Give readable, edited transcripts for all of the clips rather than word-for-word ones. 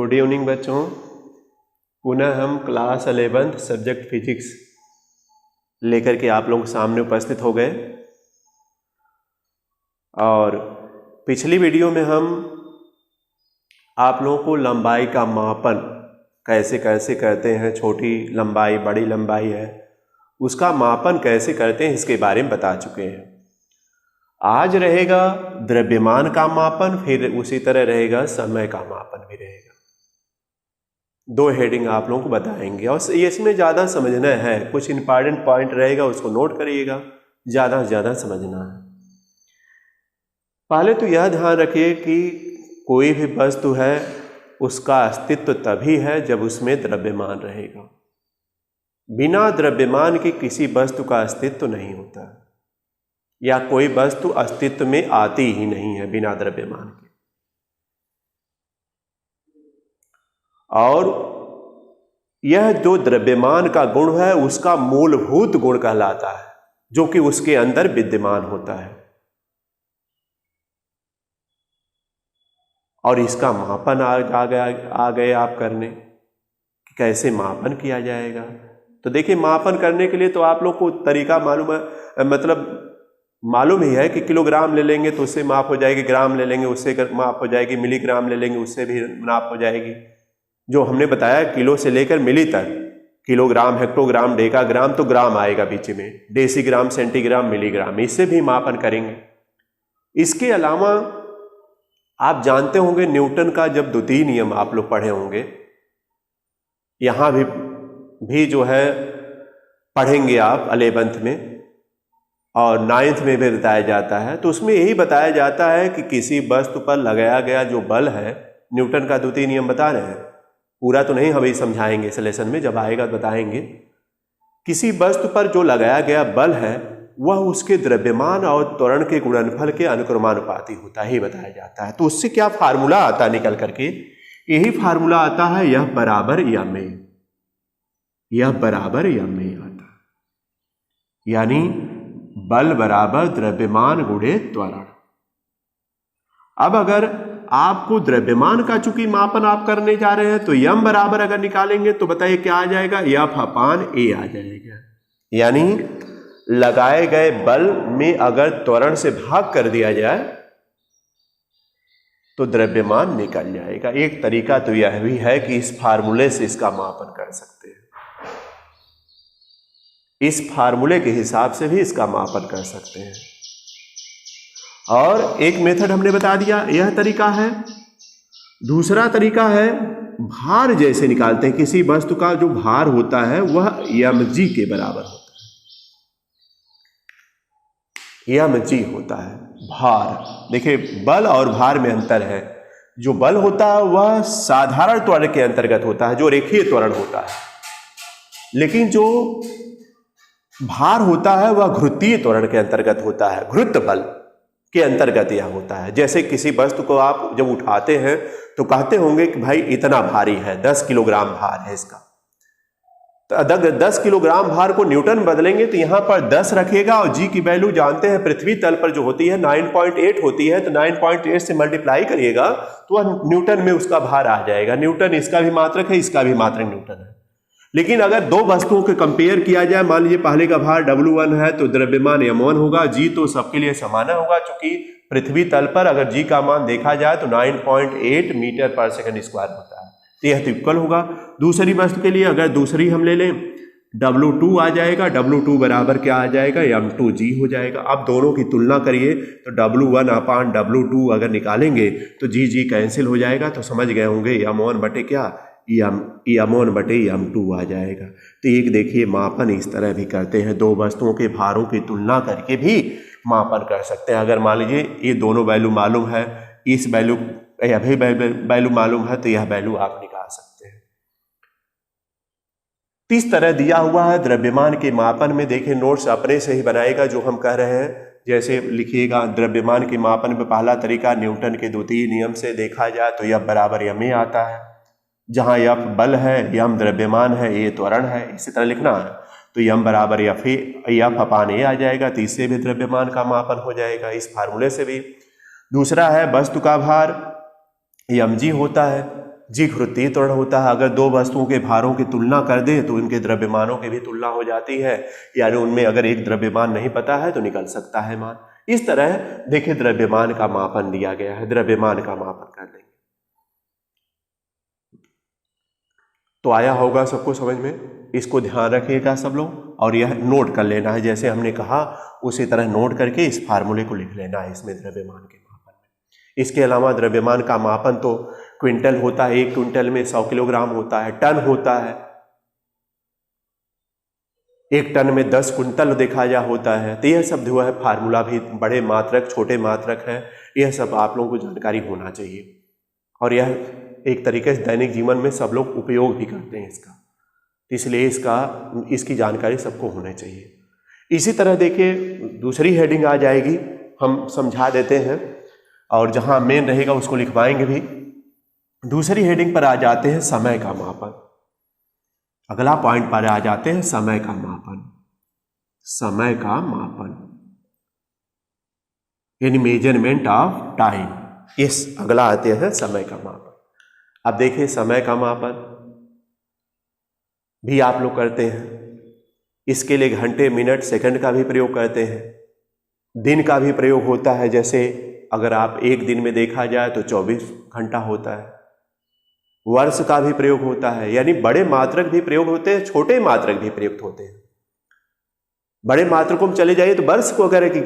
Good evening बच्चों। पुनः हम क्लास 11th सब्जेक्ट फिजिक्स लेकर के आप लोगों के सामने उपस्थित हो गए। और पिछली वीडियो में हम आप लोगों को लंबाई का मापन कैसे कैसे करते हैं, छोटी लंबाई बड़ी लंबाई है उसका मापन कैसे करते हैं इसके बारे में बता चुके हैं। आज रहेगा द्रव्यमान का मापन, फिर उसी तरह रहेगा समय का मापन भी रहेगा। दो हेडिंग आप लोगों को बताएंगे और इसमें ज़्यादा समझना है, कुछ इंपॉर्टेंट पॉइंट रहेगा उसको नोट करिएगा, ज़्यादा से ज़्यादा समझना है। पहले तो यह ध्यान रखिए कि कोई भी वस्तु है उसका अस्तित्व तभी है जब उसमें द्रव्यमान रहेगा। बिना द्रव्यमान के किसी वस्तु का अस्तित्व नहीं होता, या कोई वस्तु अस्तित्व में आती ही नहीं है बिना द्रव्यमान के। और यह जो द्रव्यमान का गुण है उसका मूलभूत गुण कहलाता है, जो कि उसके अंदर विद्यमान होता है। और इसका मापन आ गए आप करने कि कैसे मापन किया जाएगा। तो देखिए, मापन करने के लिए तो आप लोग को तरीका मालूम है, मतलब मालूम ही है कि किलोग्राम ले लेंगे तो उससे माप हो जाएगी, ग्राम ले लेंगे उससे माप हो जाएगी, मिलीग्राम ले लेंगे उससे भी माप हो जाएगी। जो हमने बताया किलो से लेकर मिली तक, किलोग्राम, हेक्टोग्राम, डेकाग्राम, तो ग्राम आएगा बीच में, डेसीग्राम, सेंटीग्राम, मिलीग्राम, इससे भी मापन करेंगे। इसके अलावा आप जानते होंगे न्यूटन का जब द्वितीय नियम आप लोग पढ़े होंगे, यहाँ भी जो है पढ़ेंगे आप 11th में और 9th में भी बताया जाता है। तो उसमें यही बताया जाता है कि किसी वस्तु पर लगाया गया जो बल है, न्यूटन का द्वितीय नियम बता रहे हैं, पूरा तो नहीं हम ही समझाएंगे इस लेसन में, जब आएगा बताएंगे। किसी वस्तु पर जो लगाया गया बल है वह उसके द्रव्यमान और त्वरण के गुणनफल के अनुक्रमानुपाती होता ही बताया जाता है। तो उससे क्या फार्मूला आता निकल करके, यही फार्मूला आता है यह बराबर यम ए, यह बराबर यम ए आता है, यानी बल बराबर द्रव्यमान गुणे त्वरण। अब अगर आपको द्रव्यमान का चूंकि मापन आप करने जा रहे हैं तो यम बराबर अगर निकालेंगे तो बताइए क्या आ जाएगा, एफ अपान ए आ जाएगा। यानी लगाए गए बल में अगर त्वरण से भाग कर दिया जाए तो द्रव्यमान निकल जाएगा। एक तरीका तो यह भी है कि इस फार्मूले से इसका मापन कर सकते हैं, इस फार्मूले के हिसाब से भी इसका मापन कर सकते हैं। और एक मेथड हमने बता दिया, यह तरीका है। दूसरा तरीका है भार जैसे निकालते हैं, किसी वस्तु का जो भार होता है वह mg के बराबर होता है, mg होता है भार। देखिए, बल और भार में अंतर है। जो बल होता है वह साधारण त्वरण के अंतर्गत होता है, जो रेखीय त्वरण होता है, लेकिन जो भार होता है वह घुरुत्तीय त्वरण के अंतर्गत होता है, घुरुत्व बल के अंतर्गत यह होता है। जैसे किसी वस्तु को आप जब उठाते हैं तो कहते होंगे कि भाई इतना भारी है, 10 किलोग्राम भार है इसका। तो अगर 10 किलोग्राम भार को न्यूटन बदलेंगे तो यहां पर 10 रखिएगा और जी की वैल्यू जानते हैं पृथ्वी तल पर जो होती है 9.8 होती है, तो 9.8 से मल्टीप्लाई करिएगा तो वह न्यूटन में उसका भार आ जाएगा। न्यूटन इसका भी मात्रक है, इसका भी मात्रक न्यूटन है। लेकिन अगर दो वस्तुओं के कंपेयर किया जाए, मान लीजिए पहले का भार W1 है तो द्रव्यमान m1 होगा, जी तो सबके लिए समान होगा, क्योंकि पृथ्वी तल पर अगर जी का मान देखा जाए तो 9.8 मीटर पर सेकंड स्क्वायर होता है, तो यह तो इक्वल होगा। दूसरी वस्तु के लिए अगर दूसरी हम ले लें, W2 आ जाएगा, W2 बराबर क्या आ जाएगा, m2g हो जाएगा। अब दोनों की तुलना करिए तो W1 अपान W2 अगर निकालेंगे तो जी कैंसिल हो जाएगा, तो समझ गए होंगे m1 बटे क्या, m1 बटे m2 आ जाएगा। तो एक देखिए मापन इस तरह भी करते हैं, दो वस्तुओं के भारों की तुलना करके भी मापन कर सकते हैं। अगर मान लीजिए ये दोनों वैल्यू मालूम है, इस वैल्यू यह भी वैल्यू मालूम है, तो यह वैल्यू आप निकाल सकते हैं। इस तरह दिया हुआ है द्रव्यमान के मापन में। देखिए, नोट्स अपने से ही बनाएगा जो हम कह रहे हैं। जैसे लिखिएगा, द्रव्यमान के मापन में पहला तरीका न्यूटन के द्वितीय नियम से देखा जाए तो यह बराबर यम ए आता है, जहां यफ बल है, यम द्रव्यमान है, ए त्वरण है, इसी तरह लिखना है। तो यम बराबर यफ अपान ए आ जाएगा, तो इससे भी द्रव्यमान का मापन हो जाएगा, इस फार्मूले से भी। दूसरा है वस्तु का भार mg होता है, जीघृती त्वरण होता है। अगर दो वस्तुओं के भारों की तुलना कर दे तो उनके द्रव्यमानों की भी तुलना हो जाती है, यानी उनमें अगर एक द्रव्यमान नहीं पता है तो निकल सकता है मान। इस तरह देखिए द्रव्यमान का मापन दिया गया है, द्रव्यमान का मापन कर लेंगे। तो आया होगा सबको समझ में, इसको ध्यान रखिएगा सब लोग और यह नोट कर लेना है, जैसे हमने कहा उसी तरह नोट करके इस फार्मूले को लिख लेना है इसमें द्रव्यमान के मापन में। इसके अलावा द्रव्यमान का मापन तो क्विंटल होता है, 1 क्विंटल में 100 किलोग्राम होता है, टन होता है, 1 टन में 10 कुंटल देखा जा होता है। तो यह सब जो है फार्मूला भी बड़े मात्रक छोटे मात्रक है, यह सब आप लोगों को जानकारी होना चाहिए और यह एक तरीके से दैनिक जीवन में सब लोग उपयोग भी करते हैं इसका, इसलिए इसकी जानकारी सबको होनी चाहिए। इसी तरह देखिए दूसरी हेडिंग आ जाएगी, हम समझा देते हैं और जहां मेन रहेगा उसको लिखवाएंगे भी। दूसरी हेडिंग पर आ जाते हैं समय का मापन। अगला पॉइंट पर आ जाते हैं समय का मापन। समय का मापन यानी मेजरमेंट ऑफ टाइम, इस अगला आते हैं समय का मापन। अब देखिए समय का मापन भी आप लोग करते हैं, इसके लिए घंटे मिनट सेकंड का भी प्रयोग करते हैं, दिन का भी प्रयोग होता है। जैसे अगर आप एक दिन में देखा जाए तो 24 घंटा होता है, वर्ष का भी प्रयोग होता है, यानी बड़े मात्रक भी प्रयोग होते हैं, छोटे मात्रक भी प्रयुक्त होते हैं। बड़े मात्रकों में चले जाइए तो वर्ष को वगैरह की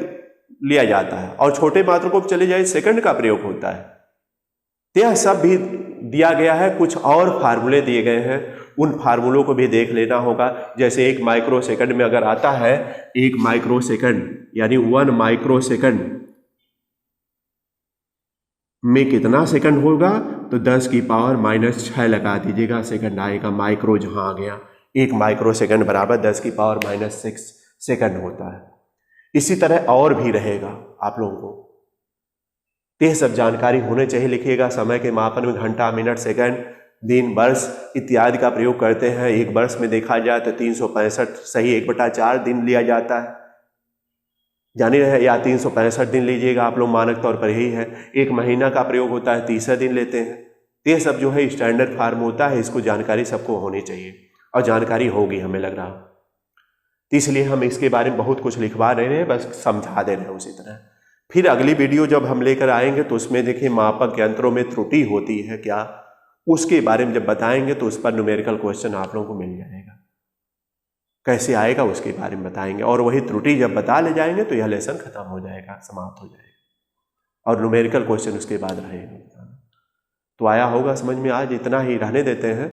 लिया जाता है और छोटे मात्रकों में चले जाइए सेकंड का प्रयोग होता है। यह सब भी दिया गया है, कुछ और फार्मूले दिए गए हैं, उन फार्मूलों को भी देख लेना होगा। जैसे 1 माइक्रो सेकंड में अगर आता है 1 माइक्रो सेकंड यानी 1 माइक्रो सेकंड में कितना सेकंड होगा तो 10 की पावर -6 लगा दीजिएगा, सेकंड आएगा। माइक्रो जहां आ गया 1 माइक्रो सेकंड बराबर 10 की पावर -6 सेकंड होता है। इसी तरह और भी रहेगा आप लोगों को, यह सब जानकारी होने चाहिए। लिखिएगा समय के मापन में घंटा मिनट सेकंड दिन वर्ष इत्यादि का प्रयोग करते हैं। एक वर्ष में देखा जाए तो 365 सही 1/4 दिन लिया जाता है, जानी रहे, या 365 दिन लीजिएगा आप लोग, मानक तौर पर यही है। एक महीना का प्रयोग होता है 30 दिन लेते हैं। ये सब जो है स्टैंडर्ड फार्म होता है, इसको जानकारी सबको होनी चाहिए और जानकारी होगी हमें लग रहा, तो इसलिए हम इसके बारे में बहुत कुछ लिखवा रहे हैं, बस समझा दे रहे हैं उसी तरह। फिर अगली वीडियो जब हम लेकर आएंगे तो उसमें देखिए मापक यंत्रों में त्रुटि होती है क्या, उसके बारे में जब बताएंगे तो उस पर न्यूमेरिकल क्वेश्चन आप लोगों को मिल जाएगा, कैसे आएगा उसके बारे में बताएंगे। और वही त्रुटि जब बता ले जाएंगे तो यह लेसन खत्म हो जाएगा, समाप्त हो जाएगा और न्यूमेरिकल क्वेश्चन उसके बाद रहेगा। तो आया होगा समझ में, आज इतना ही रहने देते हैं।